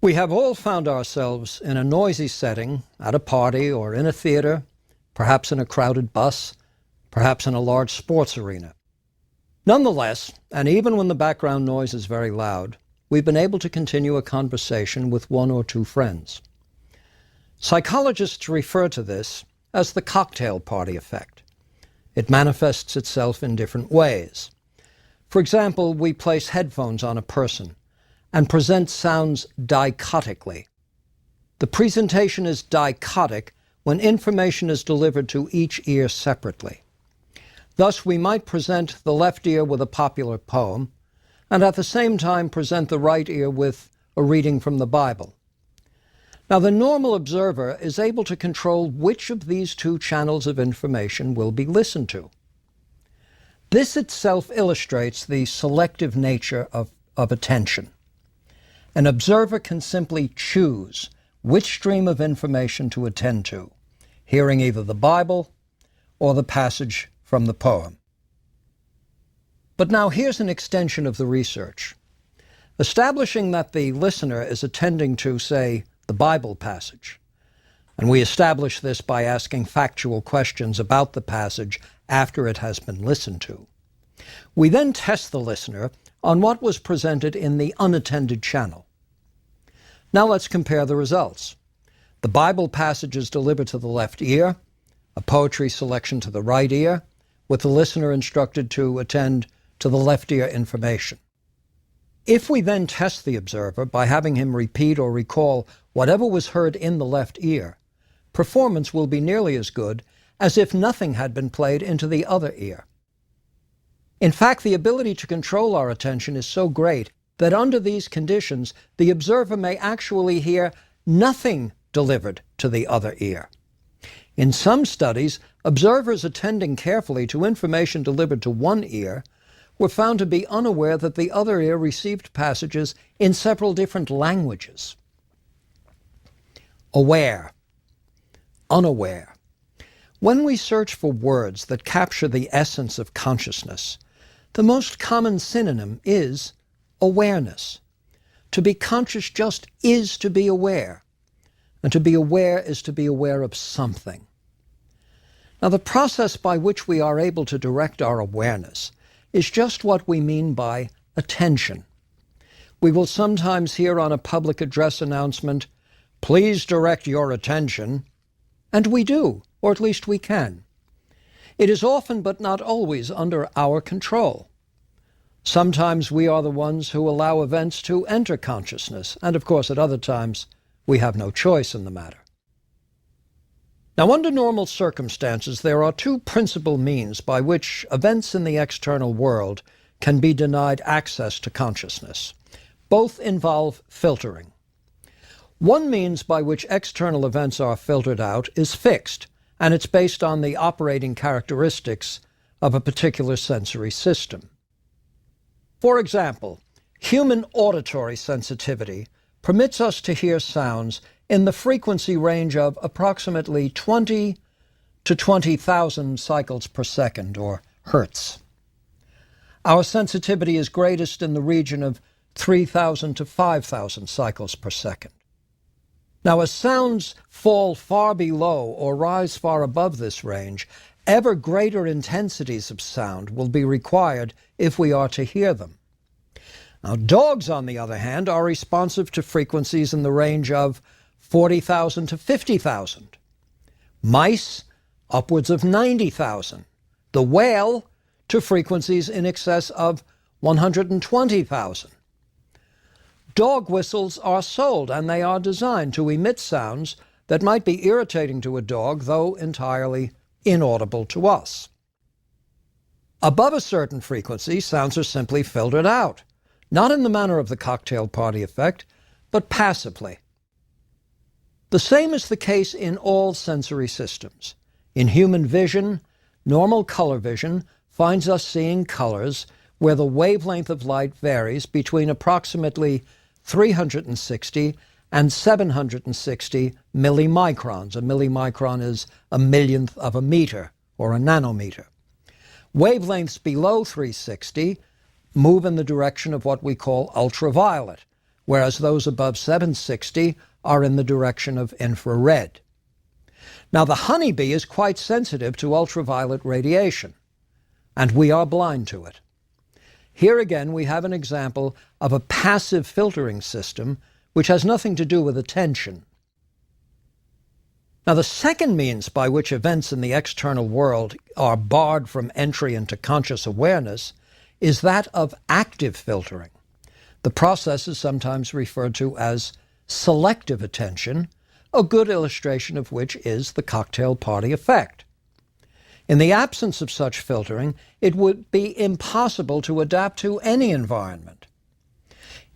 We have all found ourselves in a noisy setting, at a party or in a theater, perhaps in a crowded bus, perhaps in a large sports arena. Nonetheless, and even when the background noise is very loud, we've been able to continue a conversation with one or two friends. Psychologists refer to this as the cocktail party effect. It manifests itself in different ways. For example, we place headphones on a person and present sounds dichotically. The presentation is dichotic when information is delivered to each ear separately. Thus, we might present the left ear with a popular poem, and at the same time present the right ear with a reading from the Bible. Now, the normal observer is able to control which of these two channels of information will be listened to. This itself illustrates the selective nature of attention. An observer can simply choose which stream of information to attend to, hearing either the Bible or the passage from the poem. But now here's an extension of the research. Establishing that the listener is attending to, say, the Bible passage, and we establish this by asking factual questions about the passage after it has been listened to. We then test the listener on what was presented in the unattended channel. Now let's compare the results. The Bible passage is delivered to the left ear, a poetry selection to the right ear, with the listener instructed to attend to the left ear information. If we then test the observer by having him repeat or recall whatever was heard in the left ear, performance will be nearly as good as if nothing had been played into the other ear. In fact, the ability to control our attention is so great that under these conditions, the observer may actually hear nothing delivered to the other ear. In some studies, observers attending carefully to information delivered to one ear were found to be unaware that the other ear received passages in several different languages. Aware, unaware. When we search for words that capture the essence of consciousness, the most common synonym is awareness. To be conscious just is to be aware. And to be aware is to be aware of something. Now, the process by which we are able to direct our awareness is just what we mean by attention. We will sometimes hear on a public address announcement, "Please direct your attention," and we do, or at least we can. It is often, but not always, under our control. Sometimes we are the ones who allow events to enter consciousness, and of course at other times we have no choice in the matter. Now, under normal circumstances, there are two principal means by which events in the external world can be denied access to consciousness. Both involve filtering. One means by which external events are filtered out is fixed, and it's based on the operating characteristics of a particular sensory system. For example, human auditory sensitivity permits us to hear sounds in the frequency range of approximately 20 to 20,000 cycles per second, or hertz. Our sensitivity is greatest in the region of 3,000 to 5,000 cycles per second. Now, as sounds fall far below or rise far above this range, ever greater intensities of sound will be required if we are to hear them. Now, dogs, on the other hand, are responsive to frequencies in the range of 40,000 to 50,000. Mice, upwards of 90,000. The whale, to frequencies in excess of 120,000. Dog whistles are sold, and they are designed to emit sounds that might be irritating to a dog, though entirely inaudible to us. Above a certain frequency, sounds are simply filtered out, not in the manner of the cocktail party effect, but passively. The same is the case in all sensory systems. In human vision, normal color vision finds us seeing colors where the wavelength of light varies between approximately 360 and 760 millimicrons. A millimicron is a millionth of a meter, or a nanometer. Wavelengths below 360 move in the direction of what we call ultraviolet, whereas those above 760 are in the direction of infrared. Now, the honeybee is quite sensitive to ultraviolet radiation, and we are blind to it. Here again, we have an example of a passive filtering system which has nothing to do with attention. Now, the second means by which events in the external world are barred from entry into conscious awareness is that of active filtering. The process is sometimes referred to as selective attention, a good illustration of which is the cocktail party effect. In the absence of such filtering, it would be impossible to adapt to any environment.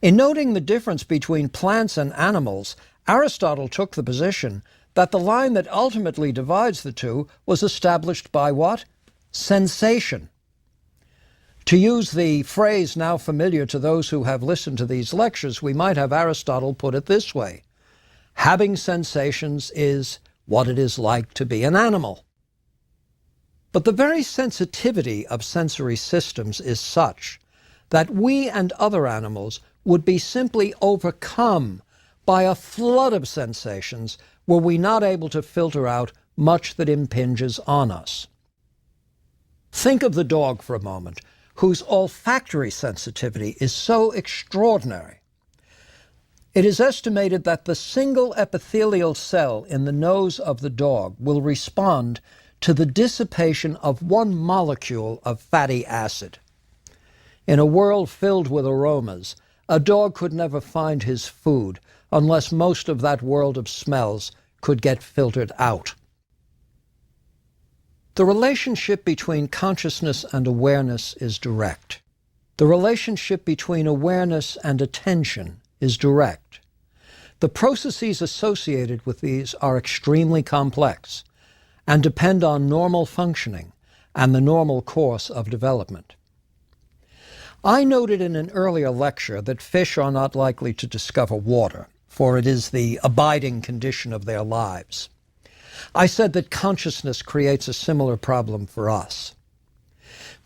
In noting the difference between plants and animals, Aristotle took the position that the line that ultimately divides the two was established by what? Sensation. To use the phrase now familiar to those who have listened to these lectures, we might have Aristotle put it this way: having sensations is what it is like to be an animal. But the very sensitivity of sensory systems is such that we and other animals would be simply overcome by a flood of sensations were we not able to filter out much that impinges on us. Think of the dog for a moment, whose olfactory sensitivity is so extraordinary. It is estimated that the single epithelial cell in the nose of the dog will respond to the dissipation of one molecule of fatty acid. In a world filled with aromas, a dog could never find his food unless most of that world of smells could get filtered out. The relationship between consciousness and awareness is direct. The relationship between awareness and attention is direct. The processes associated with these are extremely complex and depend on normal functioning and the normal course of development. I noted in an earlier lecture that fish are not likely to discover water, for it is the abiding condition of their lives. I said that consciousness creates a similar problem for us.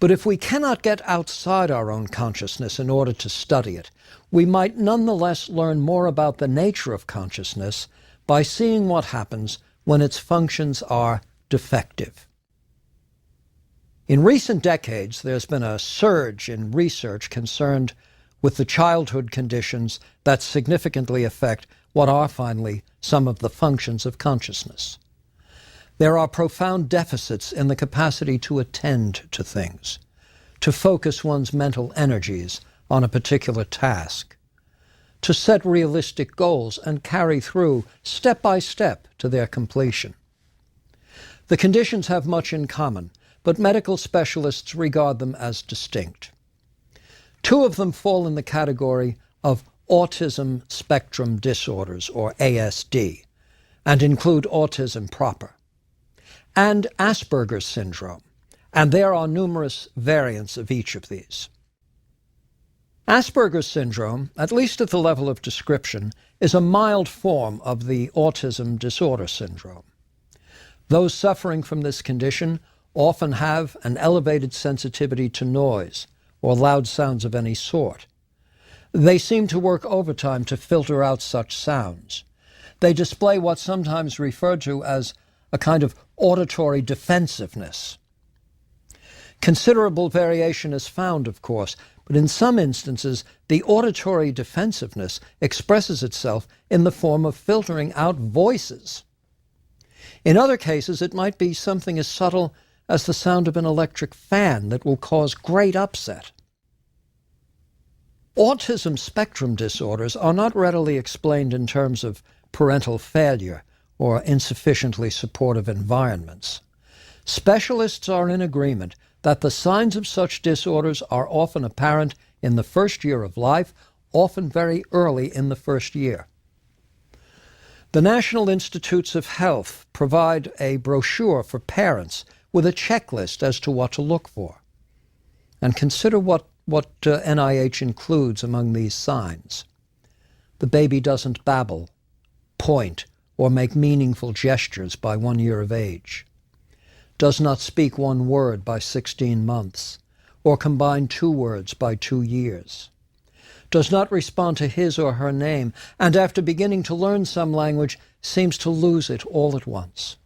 But if we cannot get outside our own consciousness in order to study it, we might nonetheless learn more about the nature of consciousness by seeing what happens when its functions are defective. In recent decades, there's been a surge in research concerned with the childhood conditions that significantly affect what are finally some of the functions of consciousness. There are profound deficits in the capacity to attend to things, to focus one's mental energies on a particular task, to set realistic goals and carry through step by step to their completion. The conditions have much in common, but medical specialists regard them as distinct. Two of them fall in the category of autism spectrum disorders, or ASD, and include autism proper, and Asperger's syndrome, and there are numerous variants of each of these. Asperger's syndrome, at least at the level of description, is a mild form of the autism disorder syndrome. Those suffering from this condition often have an elevated sensitivity to noise or loud sounds of any sort. They seem to work overtime to filter out such sounds. They display what's sometimes referred to as a kind of auditory defensiveness. Considerable variation is found, of course, but in some instances, the auditory defensiveness expresses itself in the form of filtering out voices. In other cases, it might be something as subtle as the sound of an electric fan that will cause great upset. Autism spectrum disorders are not readily explained in terms of parental failure or insufficiently supportive environments. Specialists are in agreement that the signs of such disorders are often apparent in the first year of life, often very early in the first year. The National Institutes of Health provide a brochure for parents with a checklist as to what to look for. And consider what NIH includes among these signs. The baby doesn't babble, point, or make meaningful gestures by 1 year of age. Does not speak one word by 16 months, or combine 2 words by 2 years. does not respond to his or her name, and after beginning to learn some language, seems to lose it all at once.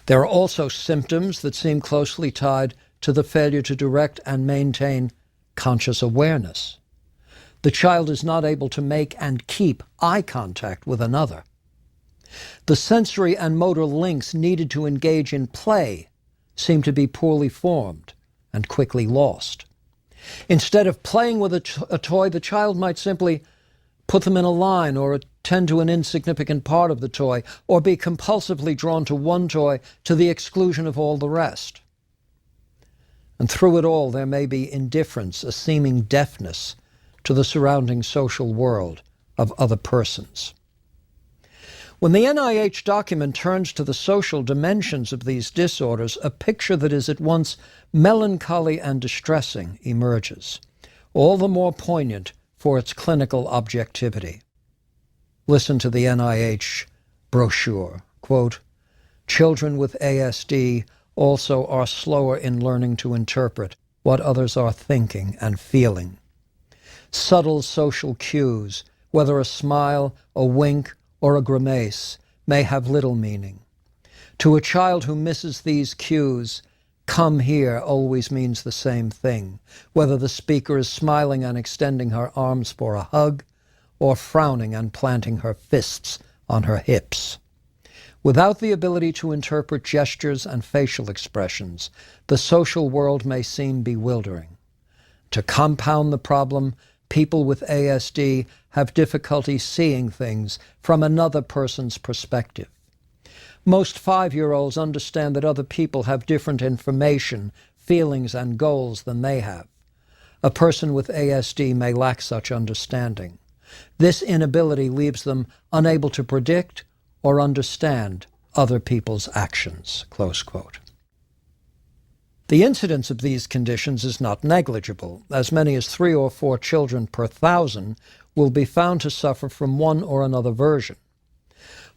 There are also symptoms that seem closely tied to the failure to direct and maintain conscious awareness. The child is not able to make and keep eye contact with another. The sensory and motor links needed to engage in play seem to be poorly formed and quickly lost. Instead of playing with a toy, the child might simply put them in a line or attend to an insignificant part of the toy, or be compulsively drawn to one toy to the exclusion of all the rest. And through it all, there may be indifference, a seeming deafness to the surrounding social world of other persons. When the NIH document turns to the social dimensions of these disorders, a picture that is at once melancholy and distressing emerges, all the more poignant for its clinical objectivity. Listen to the NIH brochure. Quote, "Children with ASD also are slower in learning to interpret what others are thinking and feeling. Subtle social cues, whether a smile, a wink, or a grimace, may have little meaning. To a child who misses these cues, 'come here' always means the same thing, whether the speaker is smiling and extending her arms for a hug, or frowning and planting her fists on her hips. Without the ability to interpret gestures and facial expressions, the social world may seem bewildering. To compound the problem, people with ASD have difficulty seeing things from another person's perspective. Most 5-year-olds understand that other people have different information, feelings, and goals than they have. A person with ASD may lack such understanding. This inability leaves them unable to predict or understand other people's actions." Close quote. The incidence of these conditions is not negligible. As many as 3 or 4 children per 1,000 will be found to suffer from one or another version.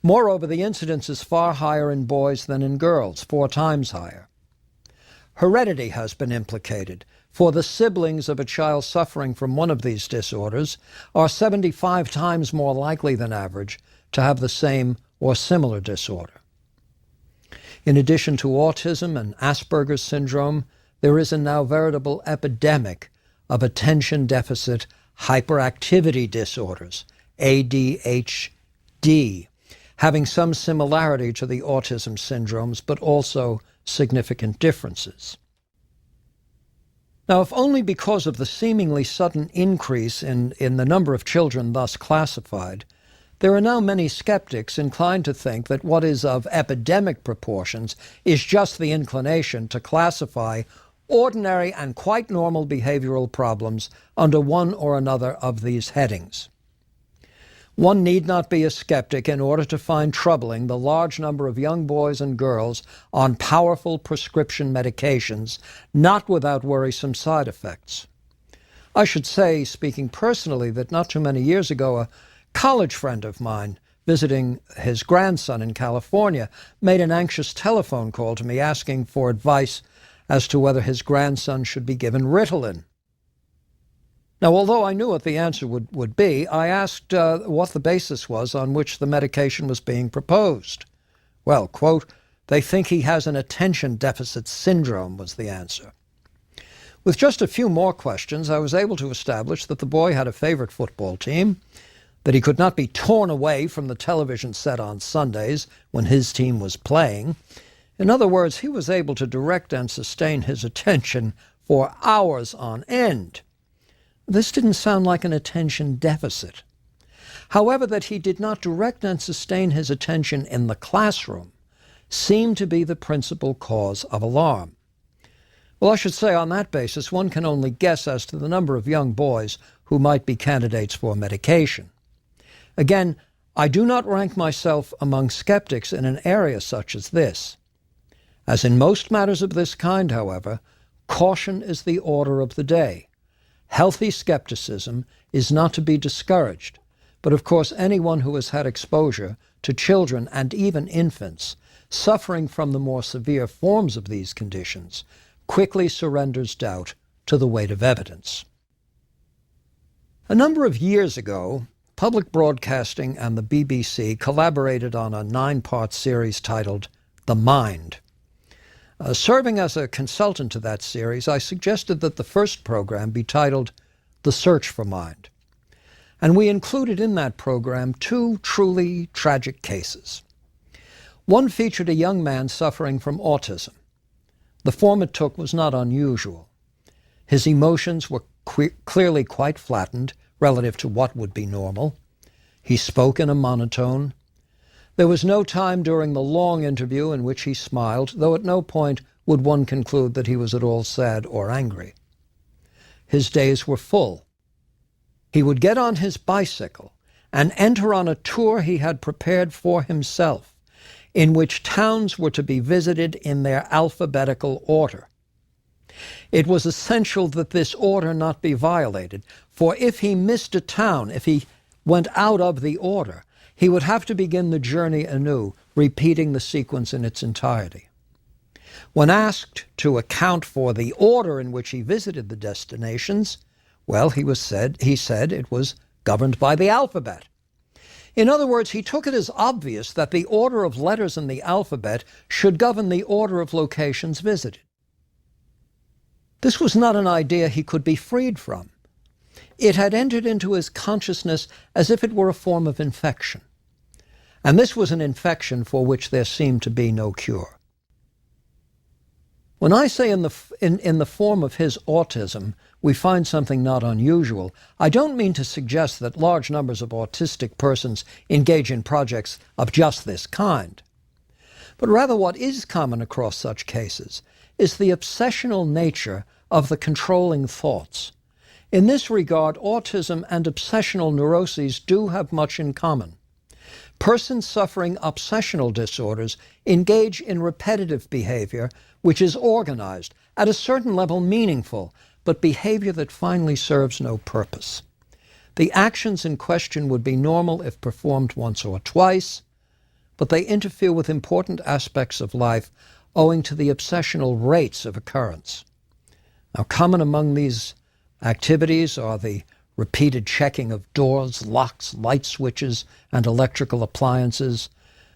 Moreover, the incidence is far higher in boys than in girls, 4 times higher. Heredity has been implicated, for the siblings of a child suffering from one of these disorders are 75 times more likely than average to have the same or similar disorder. In addition to autism and Asperger's syndrome, there is a now veritable epidemic of attention deficit hyperactivity disorders, ADHD, having some similarity to the autism syndromes, but also significant differences. Now, if only because of the seemingly sudden increase in the number of children thus classified, there are now many skeptics inclined to think that what is of epidemic proportions is just the inclination to classify ordinary and quite normal behavioral problems under one or another of these headings. One need not be a skeptic in order to find troubling the large number of young boys and girls on powerful prescription medications, not without worrisome side effects. I should say, speaking personally, that not too many years ago, a college friend of mine visiting his grandson in California made an anxious telephone call to me asking for advice as to whether his grandson should be given Ritalin. Now, although I knew what the answer would be, I asked what the basis was on which the medication was being proposed. Well, quote, "They think he has an attention deficit syndrome," was the answer. With just a few more questions, I was able to establish that the boy had a favorite football team, that he could not be torn away from the television set on Sundays when his team was playing. In other words, he was able to direct and sustain his attention for hours on end. This didn't sound like an attention deficit. However, that he did not direct and sustain his attention in the classroom seemed to be the principal cause of alarm. Well, I should say on that basis, one can only guess as to the number of young boys who might be candidates for medication. Again, I do not rank myself among skeptics in an area such as this. As in most matters of this kind, however, caution is the order of the day. Healthy skepticism is not to be discouraged, but of course anyone who has had exposure to children and even infants suffering from the more severe forms of these conditions quickly surrenders doubt to the weight of evidence. A number of years ago, Public Broadcasting and the BBC collaborated on a 9-part series titled The Mind. Serving as a consultant to that series, I suggested that the first program be titled The Search for Mind. And we included in that program 2 truly tragic cases. One featured a young man suffering from autism. The form it took was not unusual. His emotions were clearly quite flattened relative to what would be normal. He spoke in a monotone. There was no time during the long interview in which he smiled, though at no point would one conclude that he was at all sad or angry. His days were full. He would get on his bicycle and enter on a tour he had prepared for himself, in which towns were to be visited in their alphabetical order. It was essential that this order not be violated, for if he missed a town, if he went out of the order, he would have to begin the journey anew, repeating the sequence in its entirety. When asked to account for the order in which he visited the destinations, well, he said it was governed by the alphabet. In other words, he took it as obvious that the order of letters in the alphabet should govern the order of locations visited. This was not an idea he could be freed from. It had entered into his consciousness as if it were a form of infection. And this was an infection for which there seemed to be no cure. When I say in the form of his autism, we find something not unusual, I don't mean to suggest that large numbers of autistic persons engage in projects of just this kind. But rather what is common across such cases is the obsessional nature of the controlling thoughts. In this regard, autism and obsessional neuroses do have much in common. Persons suffering obsessional disorders engage in repetitive behavior which is organized, at a certain level meaningful, but behavior that finally serves no purpose. The actions in question would be normal if performed once or twice, but they interfere with important aspects of life owing to the obsessional rates of occurrence. Now, common among these activities are the repeated checking of doors, locks, light switches, and electrical appliances,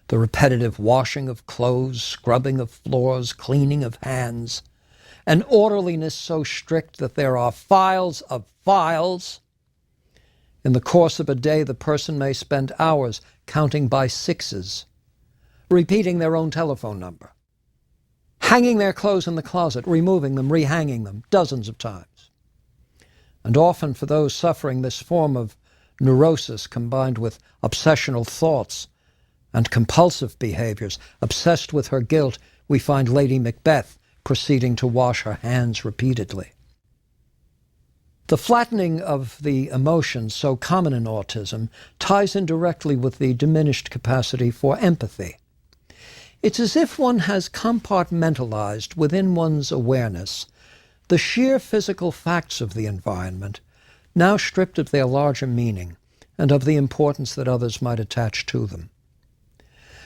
the repetitive washing of clothes, scrubbing of floors, cleaning of hands, an orderliness so strict that there are files of files. In the course of a day, the person may spend hours counting by 6s, repeating their own telephone number, hanging their clothes in the closet, removing them, rehanging them dozens of times. And often for those suffering this form of neurosis combined with obsessional thoughts and compulsive behaviors, obsessed with her guilt, we find Lady Macbeth proceeding to wash her hands repeatedly. The flattening of the emotions so common in autism ties in directly with the diminished capacity for empathy. It's as if one has compartmentalized within one's awareness the sheer physical facts of the environment, now stripped of their larger meaning and of the importance that others might attach to them.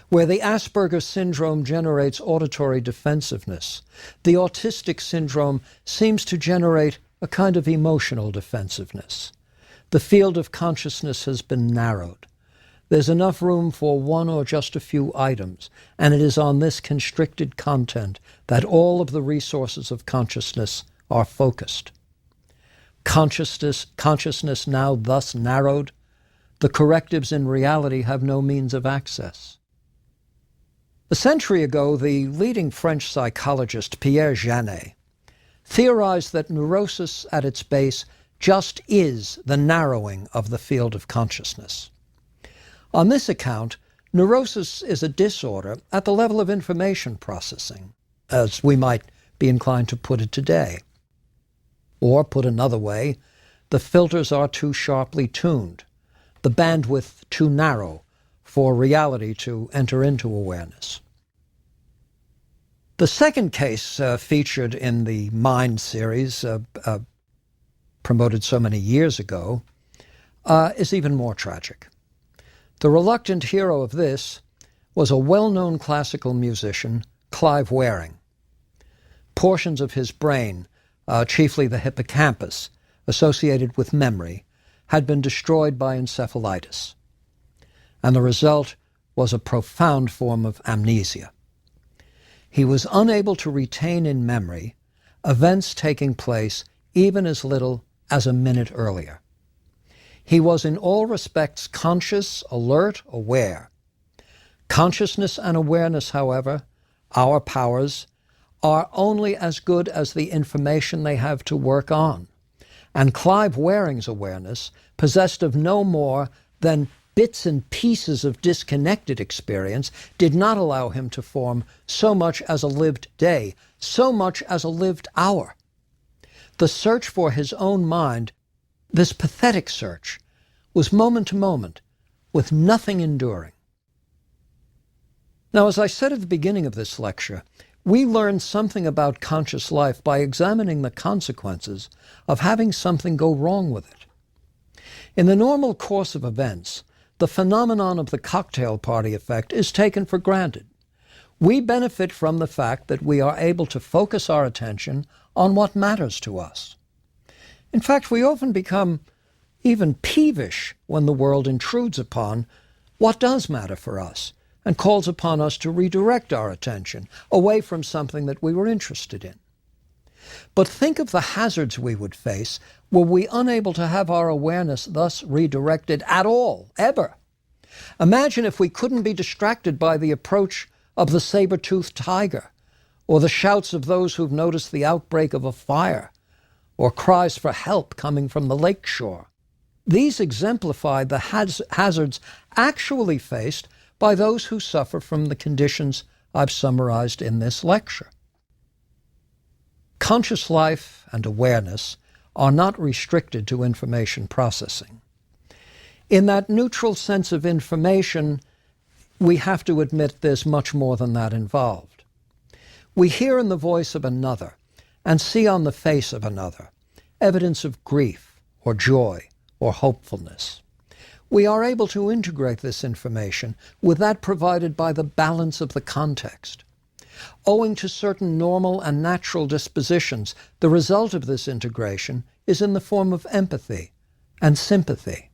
Where the Asperger syndrome generates auditory defensiveness, the autistic syndrome seems to generate a kind of emotional defensiveness. The field of consciousness has been narrowed. There's enough room for one or just a few items, and it is on this constricted content that all of the resources of consciousness are focused. Consciousness now thus narrowed, the correctives in reality have no means of access. A century ago, the leading French psychologist Pierre Janet theorized that neurosis at its base just is the narrowing of the field of consciousness. On this account, neurosis is a disorder at the level of information processing, as we might be inclined to put it today. Or, put another way, the filters are too sharply tuned, the bandwidth too narrow for reality to enter into awareness. The second case featured in the Mind series, promoted so many years ago, is even more tragic. The reluctant hero of this was a well-known classical musician, Clive Wearing. Portions of his brain, chiefly the hippocampus, associated with memory, had been destroyed by encephalitis, and the result was a profound form of amnesia. He was unable to retain in memory events taking place even as little as a minute earlier. He was in all respects conscious, alert, aware. Consciousness and awareness, however, our powers, are only as good as the information they have to work on. And Clive Waring's awareness, possessed of no more than bits and pieces of disconnected experience, did not allow him to form so much as a lived day, so much as a lived hour. The search for his own mind, this pathetic search, was moment to moment, with nothing enduring. Now, as I said at the beginning of this lecture, we learn something about conscious life by examining the consequences of having something go wrong with it. In the normal course of events, the phenomenon of the cocktail party effect is taken for granted. We benefit from the fact that we are able to focus our attention on what matters to us. In fact, we often become even peevish when the world intrudes upon what does matter for us and calls upon us to redirect our attention away from something that we were interested in. But think of the hazards we would face were we unable to have our awareness thus redirected at all, ever. Imagine if we couldn't be distracted by the approach of the saber-toothed tiger, or the shouts of those who've noticed the outbreak of a fire, or cries for help coming from the lakeshore. These exemplify the hazards actually faced by those who suffer from the conditions I've summarized in this lecture. Conscious life and awareness are not restricted to information processing. In that neutral sense of information, we have to admit there's much more than that involved. We hear in the voice of another and see on the face of another evidence of grief or joy or hopefulness. We are able to integrate this information with that provided by the balance of the context. Owing to certain normal and natural dispositions, the result of this integration is in the form of empathy and sympathy.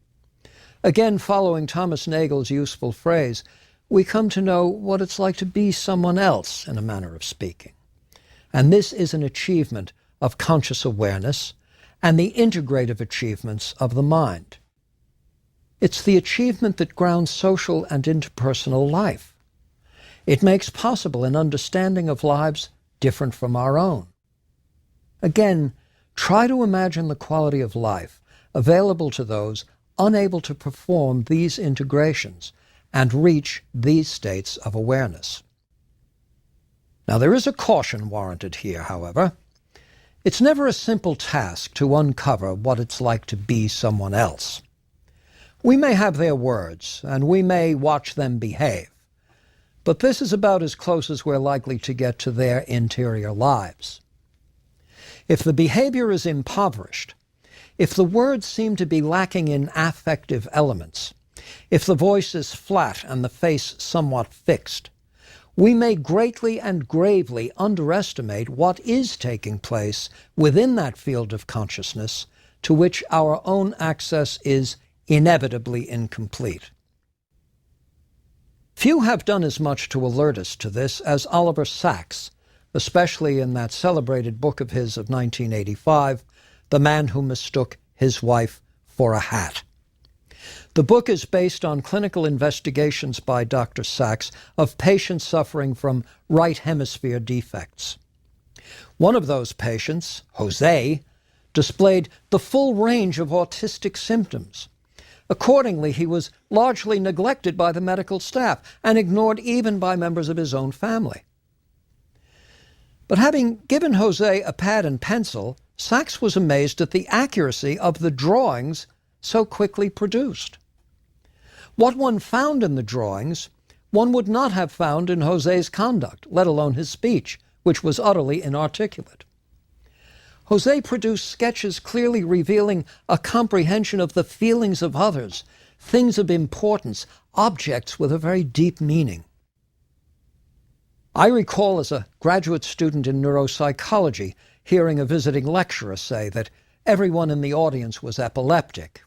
Again, following Thomas Nagel's useful phrase, we come to know what it's like to be someone else, in a manner of speaking. And this is an achievement of conscious awareness and the integrative achievements of the mind. It's the achievement that grounds social and interpersonal life. It makes possible an understanding of lives different from our own. Again, try to imagine the quality of life available to those unable to perform these integrations and reach these states of awareness. Now, there is a caution warranted here, however. It's never a simple task to uncover what it's like to be someone else. We may have their words, and we may watch them behave, but this is about as close as we're likely to get to their interior lives. If the behavior is impoverished, if the words seem to be lacking in affective elements, if the voice is flat and the face somewhat fixed, we may greatly and gravely underestimate what is taking place within that field of consciousness to which our own access is inevitably incomplete. Few have done as much to alert us to this as Oliver Sacks, especially in that celebrated book of his of 1985, The Man Who Mistook His Wife for a Hat. The book is based on clinical investigations by Dr. Sacks of patients suffering from right hemisphere defects. One of those patients, Jose, displayed the full range of autistic symptoms. Accordingly, he was largely neglected by the medical staff and ignored even by members of his own family. But having given Jose a pad and pencil, Sacks was amazed at the accuracy of the drawings so quickly produced. What one found in the drawings, one would not have found in Jose's conduct, let alone his speech, which was utterly inarticulate. Jose produced sketches clearly revealing a comprehension of the feelings of others, things of importance, objects with a very deep meaning. I recall as a graduate student in neuropsychology hearing a visiting lecturer say that everyone in the audience was epileptic.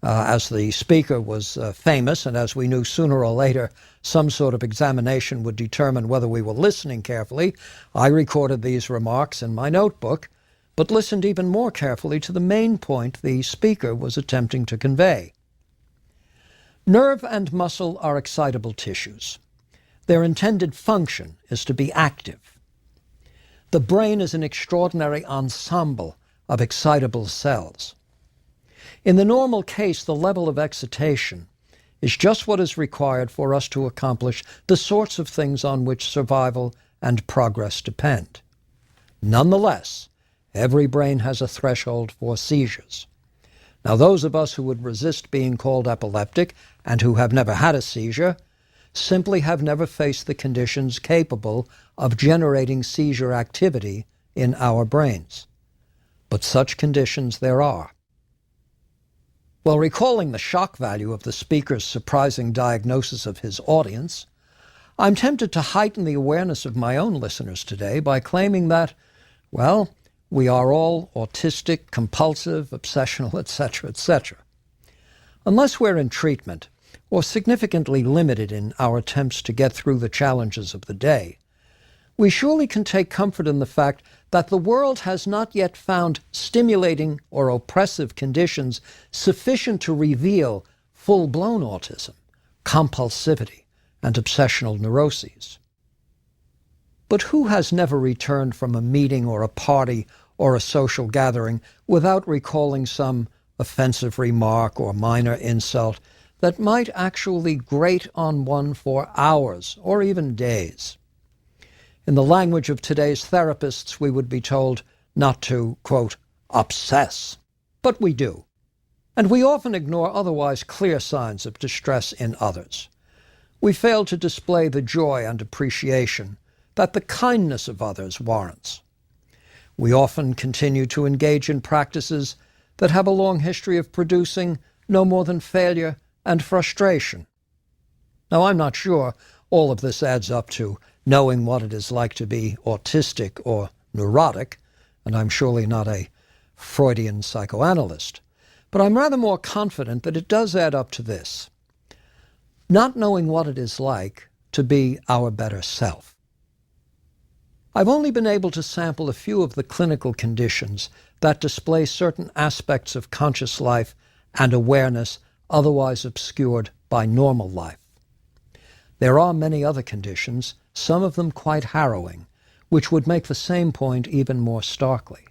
As the speaker was famous, and as we knew sooner or later some sort of examination would determine whether we were listening carefully, I recorded these remarks in my notebook, but listened even more carefully to the main point the speaker was attempting to convey. Nerve and muscle are excitable tissues. Their intended function is to be active. The brain is an extraordinary ensemble of excitable cells. In the normal case, the level of excitation is just what is required for us to accomplish the sorts of things on which survival and progress depend. Nonetheless, every brain has a threshold for seizures. Now, those of us who would resist being called epileptic and who have never had a seizure simply have never faced the conditions capable of generating seizure activity in our brains. But such conditions there are. While recalling the shock value of the speaker's surprising diagnosis of his audience, I'm tempted to heighten the awareness of my own listeners today by claiming that, well, we are all autistic, compulsive, obsessional, etc., etc. Unless we're in treatment or significantly limited in our attempts to get through the challenges of the day, we surely can take comfort in the fact that the world has not yet found stimulating or oppressive conditions sufficient to reveal full-blown autism, compulsivity, and obsessional neuroses. But who has never returned from a meeting or a party or a social gathering without recalling some offensive remark or minor insult that might actually grate on one for hours or even days? In the language of today's therapists, we would be told not to, quote, obsess. But we do. And we often ignore otherwise clear signs of distress in others. We fail to display the joy and appreciation that the kindness of others warrants. We often continue to engage in practices that have a long history of producing no more than failure and frustration. Now, I'm not sure all of this adds up to knowing what it is like to be autistic or neurotic, and I'm surely not a Freudian psychoanalyst, but I'm rather more confident that it does add up to this: not knowing what it is like to be our better self. I've only been able to sample a few of the clinical conditions that display certain aspects of conscious life and awareness otherwise obscured by normal life. There are many other conditions, some of them quite harrowing, which would make the same point even more starkly.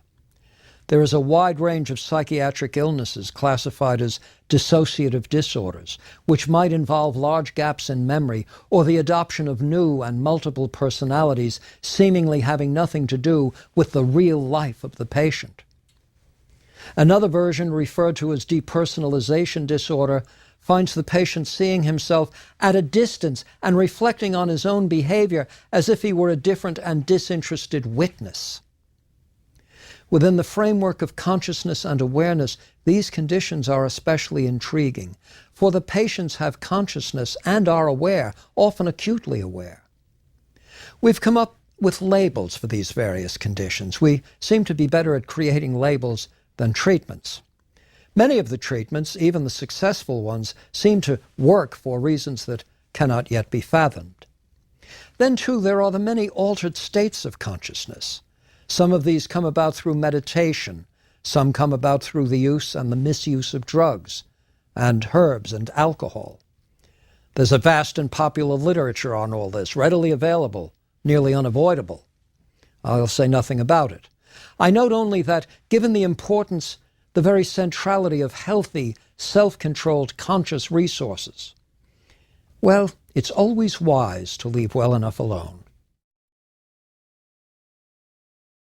There is a wide range of psychiatric illnesses classified as dissociative disorders, which might involve large gaps in memory or the adoption of new and multiple personalities seemingly having nothing to do with the real life of the patient. Another version, referred to as depersonalization disorder, finds the patient seeing himself at a distance and reflecting on his own behavior as if he were a different and disinterested witness. Within the framework of consciousness and awareness, these conditions are especially intriguing, for the patients have consciousness and are aware, often acutely aware. We've come up with labels for these various conditions. We seem to be better at creating labels than treatments. Many of the treatments, even the successful ones, seem to work for reasons that cannot yet be fathomed. Then, too, there are the many altered states of consciousness. Some of these come about through meditation. Some come about through the use and the misuse of drugs and herbs and alcohol. There's a vast and popular literature on all this, readily available, nearly unavoidable. I'll say nothing about it. I note only that, given the importance, the very centrality of healthy, self-controlled, conscious resources, well, it's always wise to leave well enough alone.